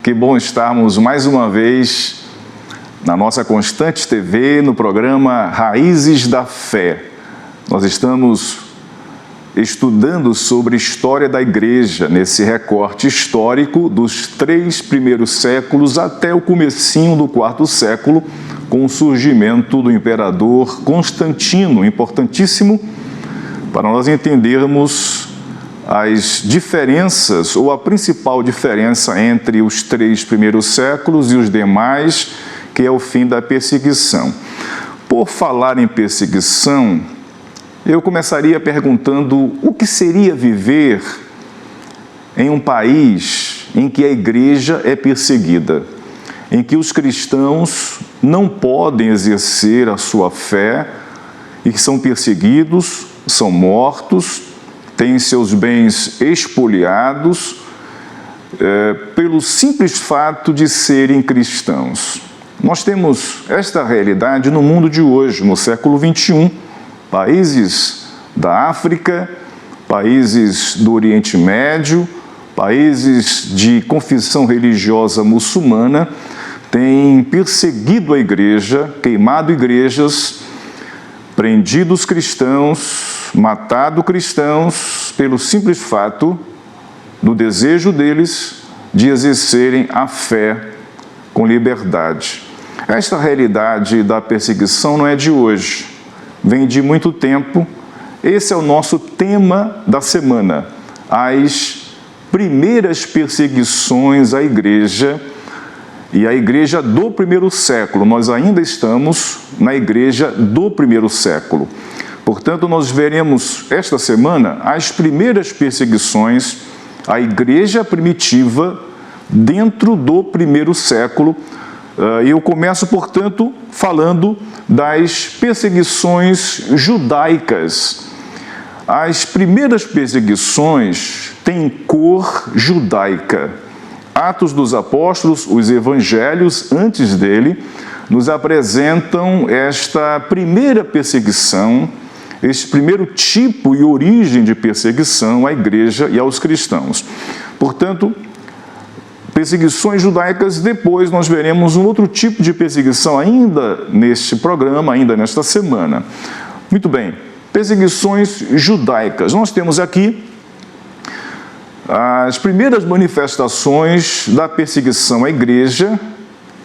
Que bom estarmos mais uma vez na nossa Constante TV, no programa Raízes da Fé. Nós estamos estudando sobre a história da Igreja, nesse recorte histórico dos 3 primeiros séculos até o comecinho do 4º século, com o surgimento do imperador Constantino, importantíssimo para nós entendermos as diferenças, ou a principal diferença entre os 3 primeiros séculos e os demais, que é o fim da perseguição. Por falar em perseguição, eu começaria perguntando o que seria viver em um país em que a igreja é perseguida, em que os cristãos não podem exercer a sua fé e que são perseguidos, são mortos, têm seus bens expoliados pelo simples fato de serem cristãos. Nós temos esta realidade no mundo de hoje, no século XXI. Países da África, países do Oriente Médio, países de confissão religiosa muçulmana têm perseguido a igreja, queimado igrejas, prendido os cristãos, matado cristãos pelo simples fato do desejo deles de exercerem a fé com liberdade. Esta realidade da perseguição não é de hoje, vem de muito tempo. Esse é o nosso tema da semana, as primeiras perseguições à igreja e a igreja do 1º século. Nós ainda estamos na igreja do 1º século. Portanto, nós veremos esta semana as primeiras perseguições à igreja primitiva dentro do 1º século. Eu começo, portanto, falando das perseguições judaicas. As primeiras perseguições têm cor judaica. Atos dos Apóstolos, os Evangelhos, antes dele, nos apresentam esta primeira perseguição, este primeiro tipo e origem de perseguição à igreja e aos cristãos. Portanto, perseguições judaicas, depois nós veremos um outro tipo de perseguição ainda neste programa, ainda nesta semana. Muito bem, perseguições judaicas. Nós temos aqui as primeiras manifestações da perseguição à igreja,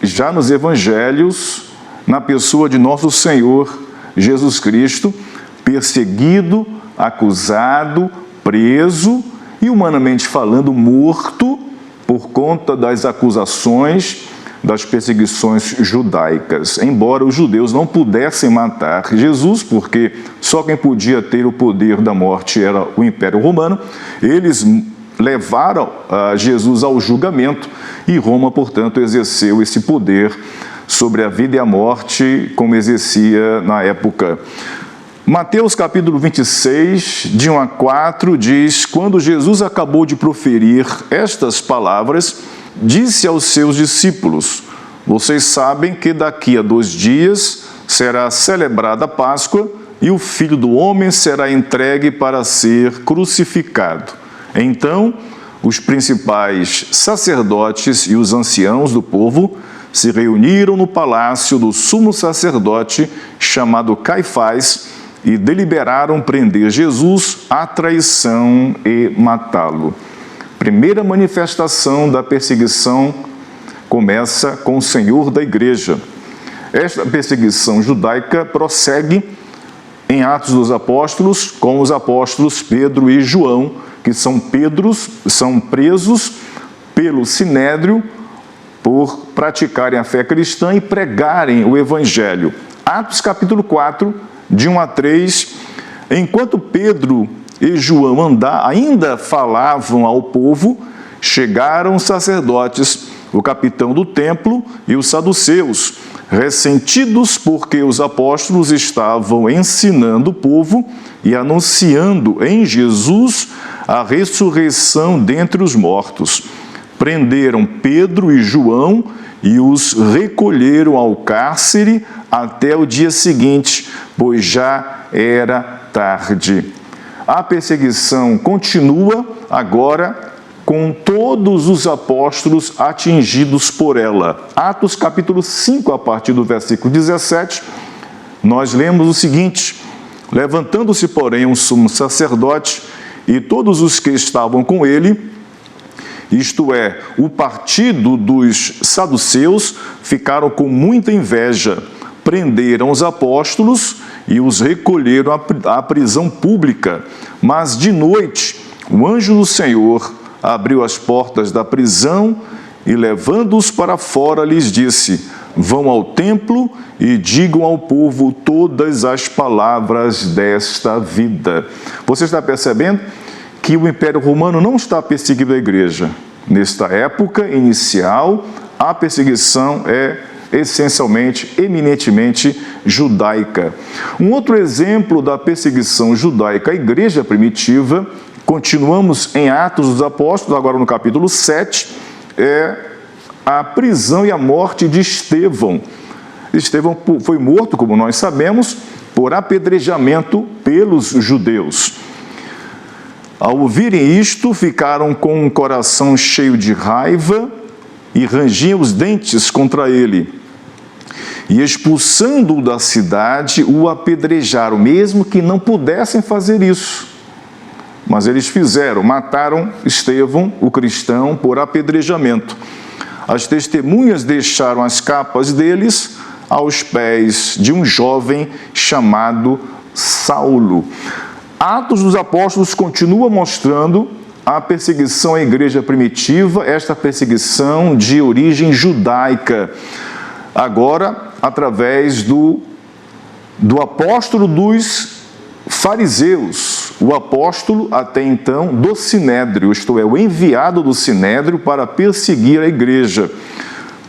já nos Evangelhos, na pessoa de nosso Senhor Jesus Cristo, perseguido, acusado, preso e, humanamente falando, morto por conta das acusações, das perseguições judaicas. Embora os judeus não pudessem matar Jesus, porque só quem podia ter o poder da morte era o Império Romano, eles levaram Jesus ao julgamento e Roma, portanto, exerceu esse poder sobre a vida e a morte, como exercia na época. Mateus capítulo 26, de 1 a 4, diz: Quando Jesus acabou de proferir estas palavras, disse aos seus discípulos: Vocês sabem que daqui a 2 dias será celebrada a Páscoa e o Filho do Homem será entregue para ser crucificado. Então, os principais sacerdotes e os anciãos do povo se reuniram no palácio do sumo sacerdote, chamado Caifás, e deliberaram prender Jesus à traição e matá-lo. Primeira manifestação da perseguição começa com o Senhor da Igreja. Esta perseguição judaica prossegue em Atos dos Apóstolos, com os apóstolos Pedro e João, que são presos pelo Sinédrio por praticarem a fé cristã e pregarem o Evangelho. Atos capítulo 4, de 1 a 3, enquanto Pedro e João ainda falavam ao povo, chegaram os sacerdotes, o capitão do templo e os saduceus, ressentidos porque os apóstolos estavam ensinando o povo e anunciando em Jesus a ressurreição dentre os mortos. Prenderam Pedro e João e os recolheram ao cárcere até o dia seguinte, pois já era tarde. A perseguição continua agora com todos os apóstolos atingidos por ela. Atos capítulo 5, a partir do versículo 17, nós lemos o seguinte: levantando-se, porém, um sumo sacerdote e todos os que estavam com ele, isto é, o partido dos saduceus, ficaram com muita inveja, prenderam os apóstolos e os recolheram à prisão pública. Mas de noite, o anjo do Senhor abriu as portas da prisão e, levando-os para fora, lhes disse: vão ao templo e digam ao povo todas as palavras desta vida. Você está percebendo que o Império Romano não está perseguindo a igreja. Nesta época inicial, a perseguição é essencialmente, eminentemente judaica. Um outro exemplo da perseguição judaica à igreja primitiva, continuamos em Atos dos Apóstolos, agora no capítulo 7, é a prisão e a morte de Estevão. Estevão foi morto, como nós sabemos, por apedrejamento pelos judeus. Ao ouvirem isto, ficaram com um coração cheio de raiva e rangiam os dentes contra ele. E expulsando-o da cidade, o apedrejaram, mesmo que não pudessem fazer isso. Mas eles fizeram, mataram Estevão, o cristão, por apedrejamento. As testemunhas deixaram as capas deles aos pés de um jovem chamado Saulo. Atos dos Apóstolos continua mostrando a perseguição à igreja primitiva, esta perseguição de origem judaica. Agora, através do apóstolo dos fariseus, o apóstolo até então do Sinédrio, isto é, o enviado do Sinédrio para perseguir a igreja.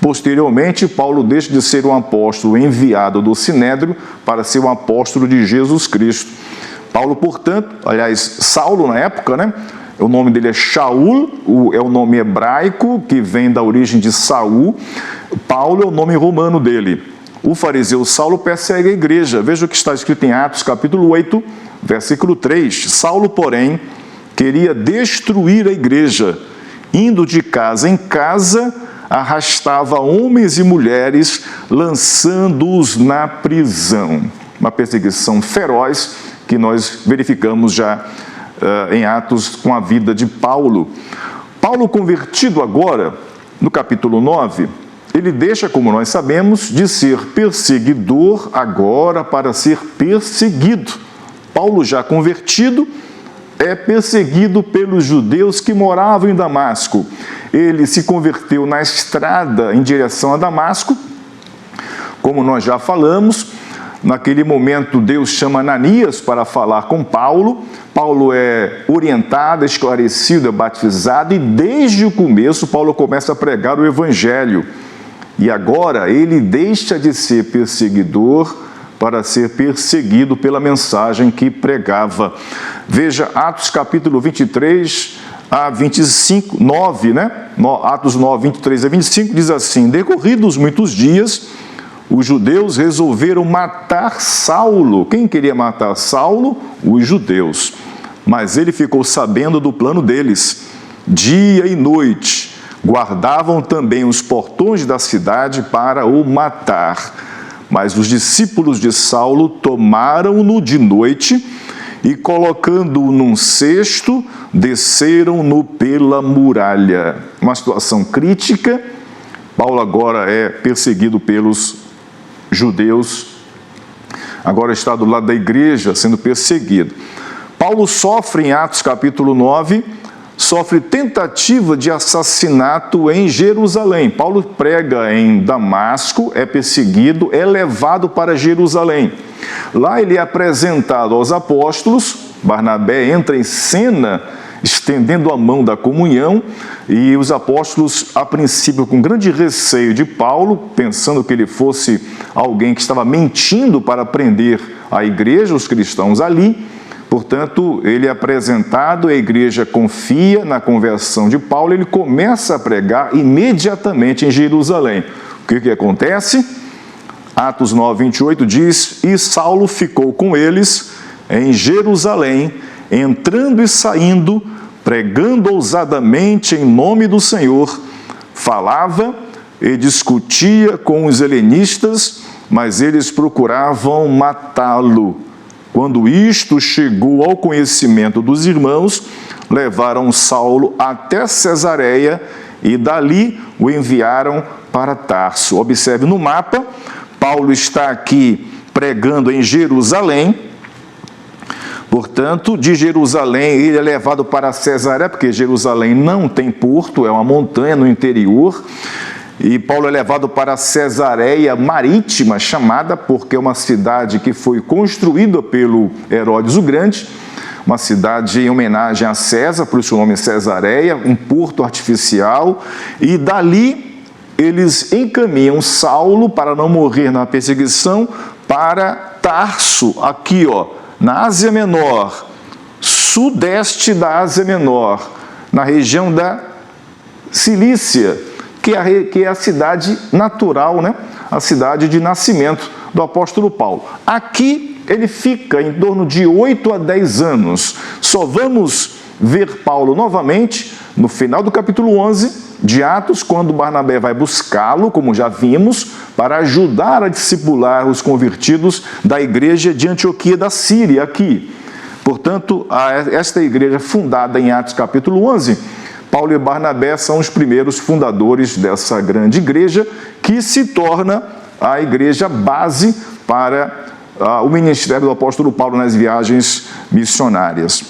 Posteriormente, Paulo deixa de ser um apóstolo enviado do Sinédrio para ser um apóstolo de Jesus Cristo. Paulo, portanto, aliás, Saulo na época, né? O nome dele é Shaul, é o nome hebraico que vem da origem de Saul. Paulo é o nome romano dele. O fariseu Saulo persegue a igreja. Veja o que está escrito em Atos capítulo 8, versículo 3. Saulo, porém, queria destruir a igreja. Indo de casa em casa, arrastava homens e mulheres, lançando-os na prisão. Uma perseguição feroz que nós verificamos já em Atos com a vida de Paulo. Paulo, convertido agora, no capítulo 9, ele deixa, como nós sabemos, de ser perseguidor agora para ser perseguido. Paulo, já convertido, é perseguido pelos judeus que moravam em Damasco. Ele se converteu na estrada em direção a Damasco, como nós já falamos. Naquele momento, Deus chama Ananias para falar com Paulo. Paulo é orientado, esclarecido, é batizado e desde o começo Paulo começa a pregar o Evangelho. E agora ele deixa de ser perseguidor para ser perseguido pela mensagem que pregava. Veja Atos capítulo 23 a 25, 9, né? Atos 9, 23 a 25 diz assim: decorridos muitos dias, os judeus resolveram matar Saulo. Quem queria matar Saulo? Os judeus. Mas ele ficou sabendo do plano deles. Dia e noite guardavam também os portões da cidade para o matar. Mas os discípulos de Saulo tomaram-no de noite e, colocando-o num cesto, desceram-no pela muralha. Uma situação crítica. Paulo agora é perseguido pelos judeus, agora está do lado da igreja sendo perseguido. Paulo sofre em Atos capítulo 9, sofre tentativa de assassinato em Jerusalém. Paulo prega em Damasco, é perseguido, é levado para Jerusalém. Lá ele é apresentado aos apóstolos, Barnabé entra em cena estendendo a mão da comunhão, e os apóstolos, a princípio, com grande receio de Paulo, pensando que ele fosse alguém que estava mentindo para prender a igreja, os cristãos ali. Portanto, ele é apresentado, a igreja confia na conversão de Paulo, ele começa a pregar imediatamente em Jerusalém. O que acontece? Atos 9, 28 diz: e Saulo ficou com eles em Jerusalém, entrando e saindo, pregando ousadamente em nome do Senhor, falava e discutia com os helenistas, mas eles procuravam matá-lo. Quando isto chegou ao conhecimento dos irmãos, levaram Saulo até Cesareia e dali o enviaram para Tarso. Observe no mapa, Paulo está aqui pregando em Jerusalém. Portanto, de Jerusalém ele é levado para Cesareia, porque Jerusalém não tem porto, é uma montanha no interior. E Paulo é levado para Cesareia Marítima, chamada porque é uma cidade que foi construída pelo Herodes o Grande, uma cidade em homenagem a César, por isso o nome é Cesareia, um porto artificial. E dali eles encaminham Saulo, para não morrer na perseguição, para Tarso, aqui na Ásia Menor, sudeste da Ásia Menor, na região da Cilícia, que é a cidade natural, a cidade de nascimento do apóstolo Paulo. Aqui ele fica em torno de 8 a 10 anos. Só vamos ver Paulo novamente no final do capítulo 11 de Atos, quando Barnabé vai buscá-lo, como já vimos, para ajudar a discipular os convertidos da igreja de Antioquia da Síria, aqui. Portanto, esta igreja fundada em Atos capítulo 11, Paulo e Barnabé são os primeiros fundadores dessa grande igreja, que se torna a igreja base para o ministério do apóstolo Paulo nas viagens missionárias.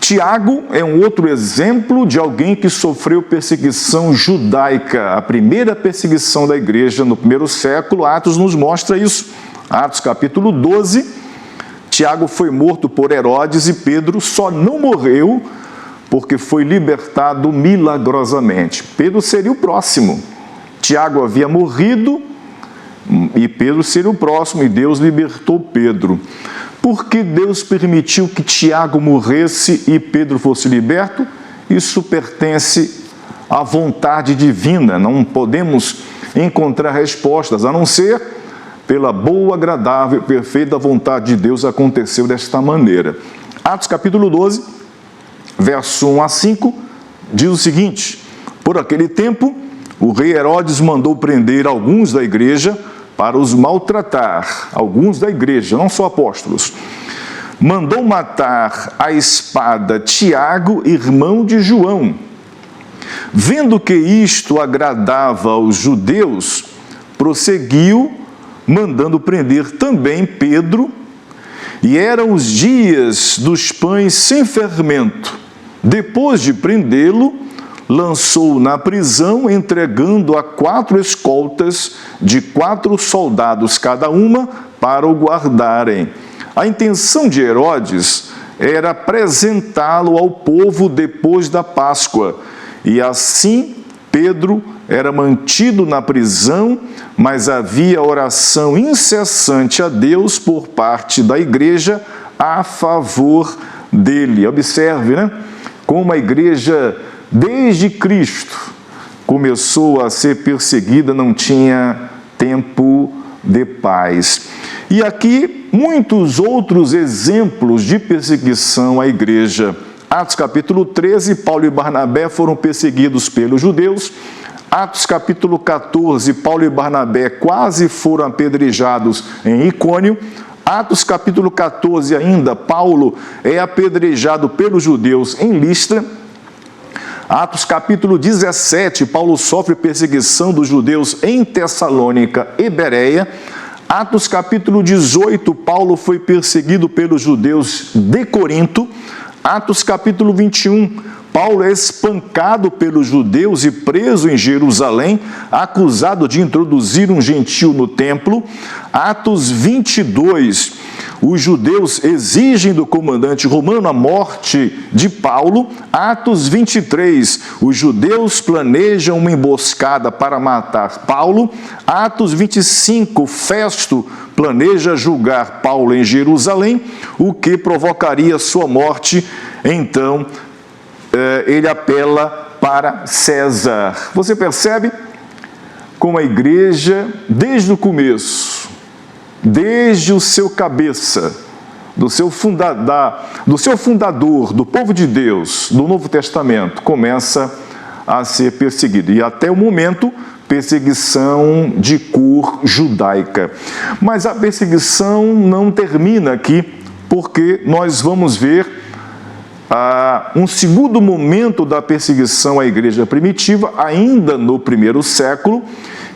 Tiago é um outro exemplo de alguém que sofreu perseguição judaica, a primeira perseguição da igreja no primeiro século. Atos nos mostra isso. Atos capítulo 12, Tiago foi morto por Herodes e Pedro só não morreu porque foi libertado milagrosamente. Pedro seria o próximo. Tiago havia morrido e Pedro seria o próximo, e Deus libertou Pedro. Por que Deus permitiu que Tiago morresse e Pedro fosse liberto? Isso pertence à vontade divina. Não podemos encontrar respostas, a não ser pela boa, agradável e perfeita vontade de Deus aconteceu desta maneira. Atos capítulo 12, verso 1 a 5, diz o seguinte: por aquele tempo, o rei Herodes mandou prender alguns da igreja para os maltratar, alguns da igreja, não só apóstolos. Mandou matar à espada Tiago, irmão de João. Vendo que isto agradava aos judeus, prosseguiu, mandando prender também Pedro, e eram os dias dos pães sem fermento. Depois de prendê-lo, lançou-o na prisão, entregando a 4 escoltas de 4 soldados cada uma para o guardarem. A intenção de Herodes era apresentá-lo ao povo depois da Páscoa, e assim Pedro era mantido na prisão, mas havia oração incessante a Deus por parte da igreja a favor dele. Observe, como a igreja, desde Cristo, começou a ser perseguida, não tinha tempo de paz. E aqui, muitos outros exemplos de perseguição à igreja. Atos capítulo 13, Paulo e Barnabé foram perseguidos pelos judeus. Atos capítulo 14, Paulo e Barnabé quase foram apedrejados em Icônio. Atos capítulo 14 ainda, Paulo é apedrejado pelos judeus em Listra. Atos capítulo 17, Paulo sofre perseguição dos judeus em Tessalônica e Bereia. Atos capítulo 18, Paulo foi perseguido pelos judeus de Corinto. Atos capítulo 21, Paulo é espancado pelos judeus e preso em Jerusalém, acusado de introduzir um gentio no templo. Atos 22, os judeus exigem do comandante romano a morte de Paulo. Atos 23, os judeus planejam uma emboscada para matar Paulo. Atos 25, Festo planeja julgar Paulo em Jerusalém, o que provocaria sua morte. Então, ele apela para César. Você percebe como a igreja, desde o começo, desde o seu cabeça, do seu fundador, do povo de Deus, do Novo Testamento, começa a ser perseguido. E até o momento, perseguição de cor judaica. Mas a perseguição não termina aqui, porque nós vamos ver um segundo momento da perseguição à igreja primitiva, ainda no primeiro século,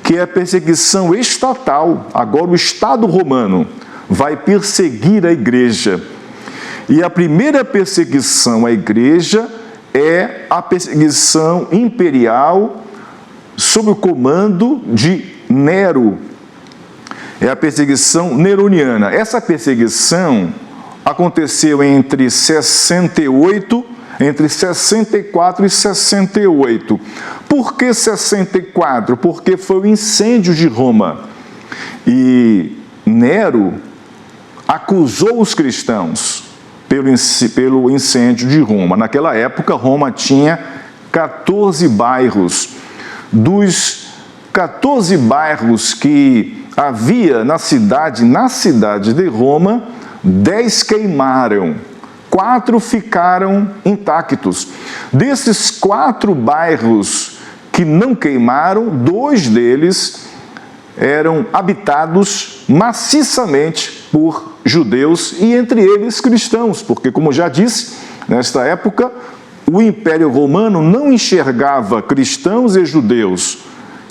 que é a perseguição estatal. Agora o Estado romano vai perseguir a igreja. E a primeira perseguição à igreja é a perseguição imperial sob o comando de Nero. É a perseguição neroniana. Essa perseguição aconteceu entre 64 e 68. Por que 64? Porque foi o incêndio de Roma. E Nero acusou os cristãos pelo incêndio de Roma. Naquela época, Roma tinha 14 bairros. Dos 14 bairros que havia na cidade de Roma, 10 queimaram, 4 ficaram intactos. Desses 4 bairros que não queimaram, 2 deles eram habitados maciçamente por judeus e entre eles cristãos, porque, como já disse, nesta época o Império Romano não enxergava cristãos e judeus.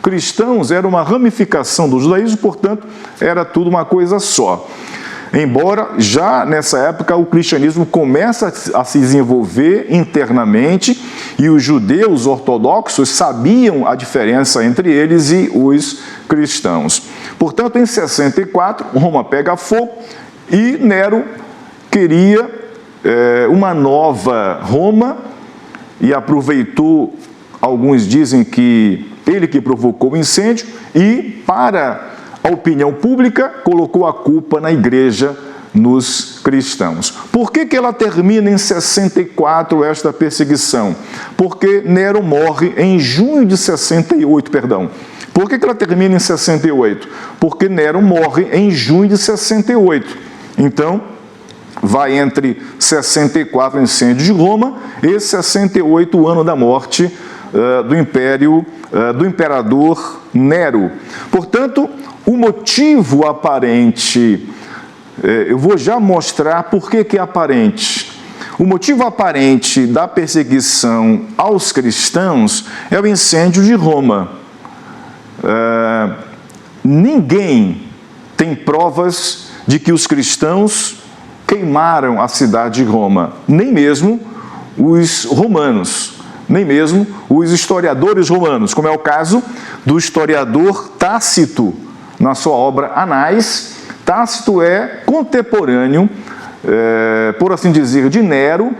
Cristãos era uma ramificação do judaísmo, portanto, era tudo uma coisa só. Embora já nessa época o cristianismo começa a se desenvolver internamente e os judeus ortodoxos sabiam a diferença entre eles e os cristãos. Portanto, em 64, Roma pega fogo e Nero queria uma nova Roma e aproveitou, alguns dizem que ele que provocou o incêndio e, para a opinião pública, colocou a culpa na igreja, nos cristãos. Por que ela termina em 64, esta perseguição? Porque Nero morre em junho de 68, perdão. Por que ela termina em 68? Porque Nero morre em junho de 68. Então, vai entre 64, o incêndio de Roma, e 68, o ano da morte do imperador Nero. Portanto, o motivo aparente, eu vou já mostrar por que é aparente. O motivo aparente da perseguição aos cristãos é o incêndio de Roma. Ninguém tem provas de que os cristãos queimaram a cidade de Roma, nem mesmo os romanos, nem mesmo os historiadores romanos, como é o caso do historiador Tácito, na sua obra Anais. Tácito é contemporâneo, por assim dizer, de Nero,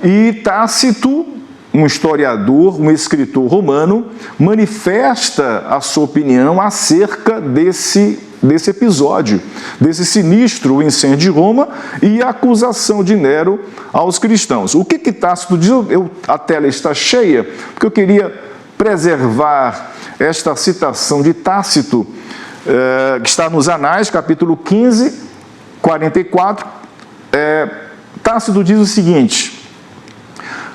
e Tácito, um historiador, um escritor romano, manifesta a sua opinião acerca desse episódio, desse sinistro incêndio de Roma e a acusação de Nero aos cristãos. O que Tácito diz? A tela está cheia, porque eu queria preservar esta citação de Tácito, que está nos Anais, capítulo 15, 44. Tácito diz o seguinte: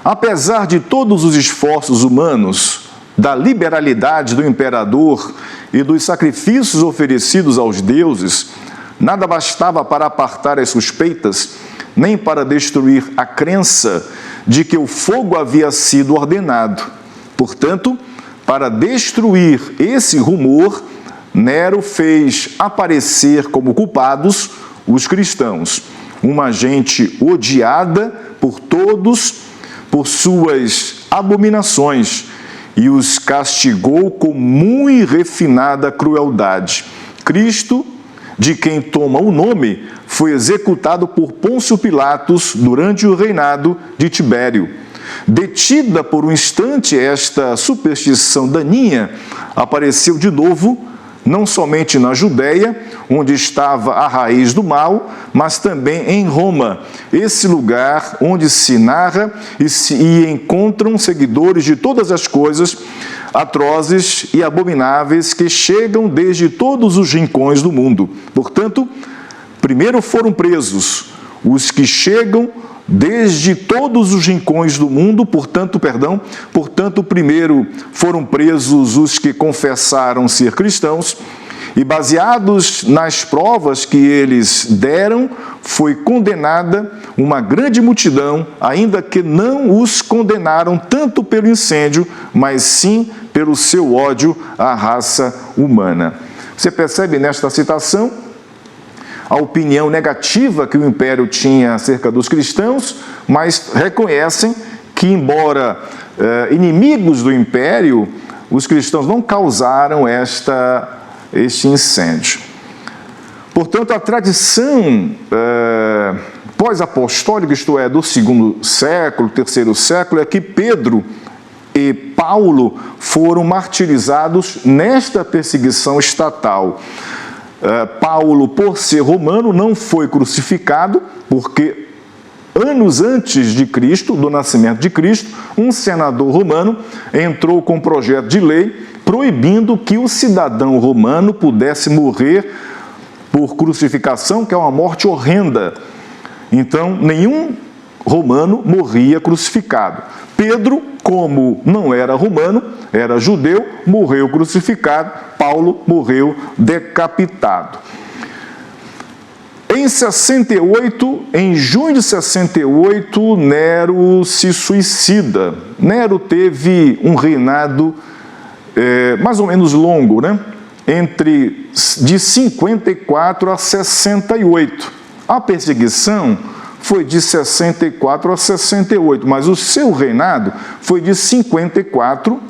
apesar de todos os esforços humanos, da liberalidade do imperador e dos sacrifícios oferecidos aos deuses, nada bastava para apartar as suspeitas, nem para destruir a crença de que o fogo havia sido ordenado. Portanto, para destruir esse rumor, Nero fez aparecer como culpados os cristãos, uma gente odiada por todos por suas abominações, e os castigou com muito refinada crueldade. Cristo, de quem toma o nome, foi executado por Pôncio Pilatos durante o reinado de Tibério. Detida por um instante esta superstição daninha, apareceu de novo, não somente na Judéia, onde estava a raiz do mal, mas também em Roma, esse lugar onde se narra e encontram seguidores de todas as coisas atrozes e abomináveis que chegam desde todos os rincões do mundo. Portanto, primeiro foram presos os que chegam desde todos os rincões do mundo, portanto, primeiro foram presos os que confessaram ser cristãos, e baseados nas provas que eles deram, foi condenada uma grande multidão, ainda que não os condenaram tanto pelo incêndio, mas sim pelo seu ódio à raça humana. Você percebe nesta citação a opinião negativa que o Império tinha acerca dos cristãos, mas reconhecem que, embora inimigos do Império, os cristãos não causaram este incêndio. Portanto, a tradição pós-apostólica, isto é, do segundo século, terceiro século, é que Pedro e Paulo foram martirizados nesta perseguição estatal. Paulo, por ser romano, não foi crucificado, porque anos antes de Cristo, do nascimento de Cristo, um senador romano entrou com um projeto de lei proibindo que o cidadão romano pudesse morrer por crucificação, que é uma morte horrenda. Então, nenhum romano morria crucificado. Pedro, como não era romano, era judeu, morreu crucificado. Paulo morreu decapitado. Em 68, em junho de 68, Nero se suicida. Nero teve um reinado mais ou menos longo, né? De 54 a 68. A perseguição foi de 64 a 68, mas o seu reinado foi de 54,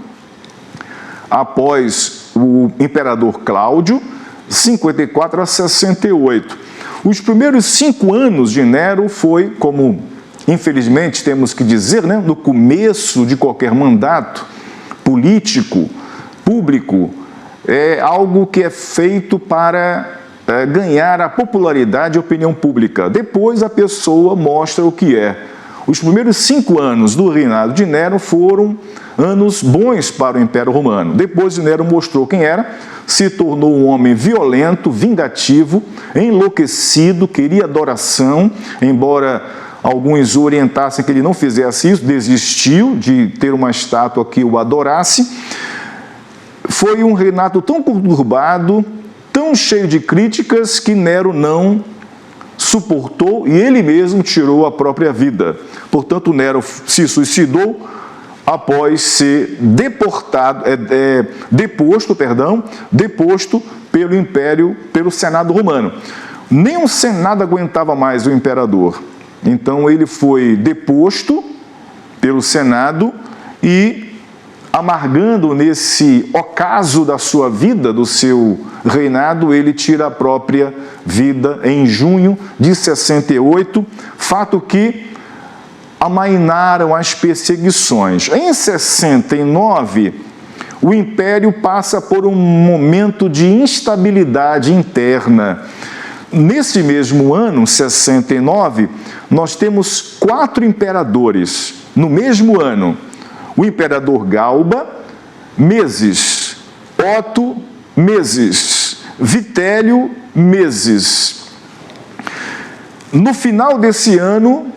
após o imperador Cláudio, 54 a 68. Os primeiros 5 anos de Nero foi, como infelizmente temos que dizer, né, no começo de qualquer mandato político, público, é algo que é feito para ganhar a popularidade e a opinião pública. Depois a pessoa mostra o que é. Os primeiros 5 anos do reinado de Nero foram anos bons para o Império Romano. Depois Nero mostrou quem era, se tornou um homem violento, vingativo, enlouquecido, queria adoração, embora alguns orientassem que ele não fizesse isso, desistiu de ter uma estátua que o adorasse. Foi um reinado tão conturbado, tão cheio de críticas, que Nero não suportou e ele mesmo tirou a própria vida. Portanto, Nero se suicidou após ser deposto pelo Império, pelo Senado romano. Nem o Senado aguentava mais o imperador. Então, ele foi deposto pelo Senado e, amargando nesse ocaso da sua vida, do seu reinado, ele tira a própria vida em junho de 68, fato que amainaram as perseguições. Em 69, o Império passa por um momento de instabilidade interna. Nesse mesmo ano, 69, nós temos 4 imperadores. No mesmo ano, o imperador Galba, meses. Otto, meses. Vitélio, meses. No final desse ano,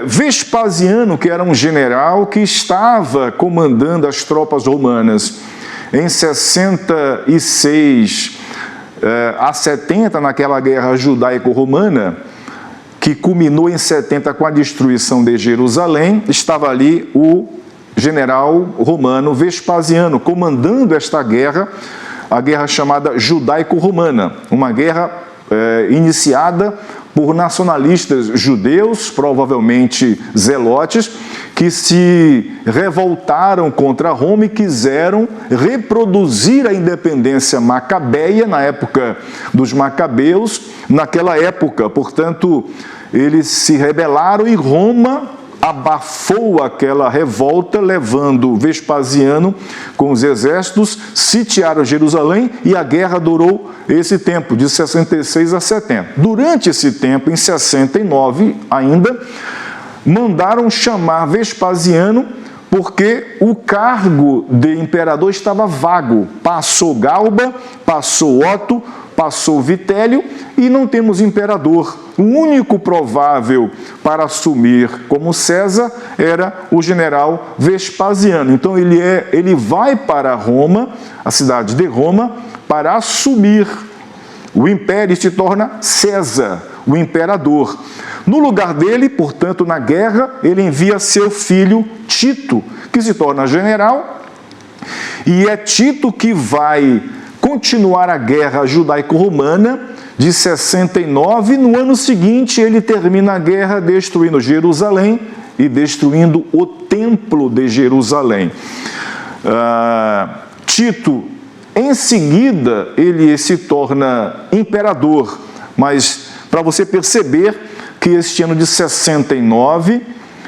Vespasiano, que era um general que estava comandando as tropas romanas em 66 a 70, naquela guerra judaico-romana, que culminou em 70 com a destruição de Jerusalém, estava ali o general romano Vespasiano, comandando esta guerra, a guerra chamada judaico-romana, uma guerra iniciada por nacionalistas judeus, provavelmente zelotes, que se revoltaram contra Roma e quiseram reproduzir a independência macabeia na época dos macabeus, naquela época. Portanto, eles se rebelaram e Roma abafou aquela revolta, levando Vespasiano com os exércitos, sitiaram Jerusalém e a guerra durou esse tempo, de 66 a 70. Durante esse tempo, em 69 ainda, mandaram chamar Vespasiano porque o cargo de imperador estava vago. Passou Galba, passou Otto, passou Vitélio e não temos imperador. O único provável para assumir como César era o general Vespasiano. Então ele vai para Roma, a cidade de Roma, para assumir o império e se torna César, o imperador. No lugar dele, portanto, na guerra, ele envia seu filho Tito, que se torna general, e é Tito que vai continuar a guerra judaico-romana de 69. No ano seguinte, ele termina a guerra destruindo Jerusalém e destruindo o templo de Jerusalém. Tito, em seguida, ele se torna imperador, mas para você perceber que este ano de 69,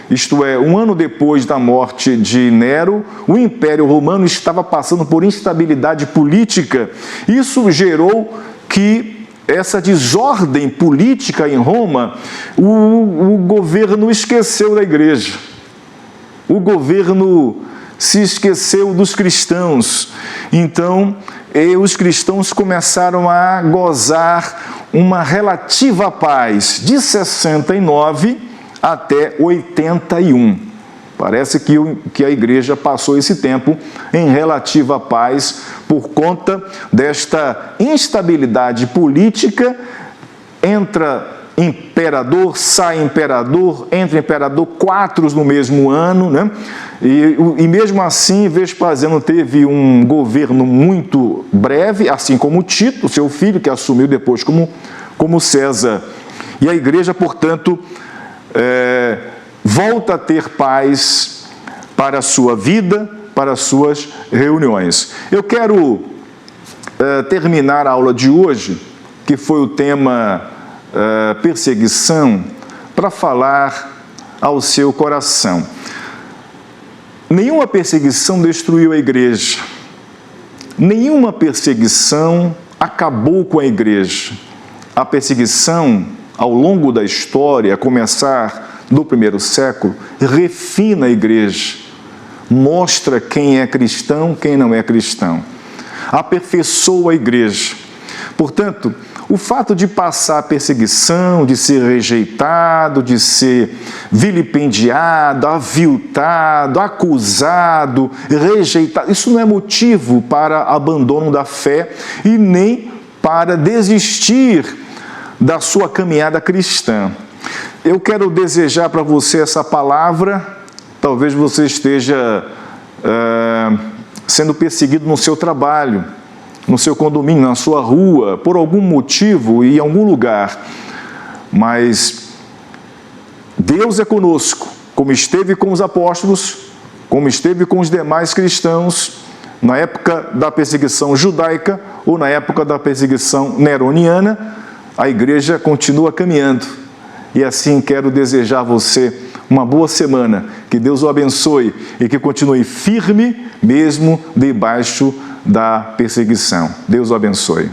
isto é, um ano depois da morte de Nero, o Império Romano estava passando por instabilidade política. Isso gerou que essa desordem política em Roma, o governo esqueceu da igreja. O governo se esqueceu dos cristãos. Então, os cristãos começaram a gozar uma relativa paz de 69 até 81. Parece que a igreja passou esse tempo em relativa paz por conta desta instabilidade política. Entra imperador, sai imperador, entra imperador, 4 no mesmo ano, né? E mesmo assim, Vespasiano teve um governo muito breve, assim como Tito, seu filho, que assumiu depois como César. E a igreja, portanto, volta a ter paz para a sua vida, para as suas reuniões. Eu quero terminar a aula de hoje, que foi o tema perseguição, para falar ao seu coração. Nenhuma perseguição destruiu a igreja. Nenhuma perseguição acabou com a igreja. A perseguição, ao longo da história, a começar do primeiro século, refina a igreja. Mostra quem é cristão, quem não é cristão. Aperfeiçoa a igreja. Portanto, o fato de passar perseguição, de ser rejeitado, de ser vilipendiado, aviltado, acusado, rejeitado, isso não é motivo para abandono da fé e nem para desistir da sua caminhada cristã. Eu quero desejar para você essa palavra. Talvez você esteja sendo perseguido no seu trabalho, no seu condomínio, na sua rua, por algum motivo e em algum lugar. Mas Deus é conosco, como esteve com os apóstolos, como esteve com os demais cristãos, na época da perseguição judaica ou na época da perseguição neroniana. A igreja continua caminhando. E assim quero desejar a você uma boa semana, que Deus o abençoe e que continue firme mesmo debaixo da perseguição. Deus o abençoe.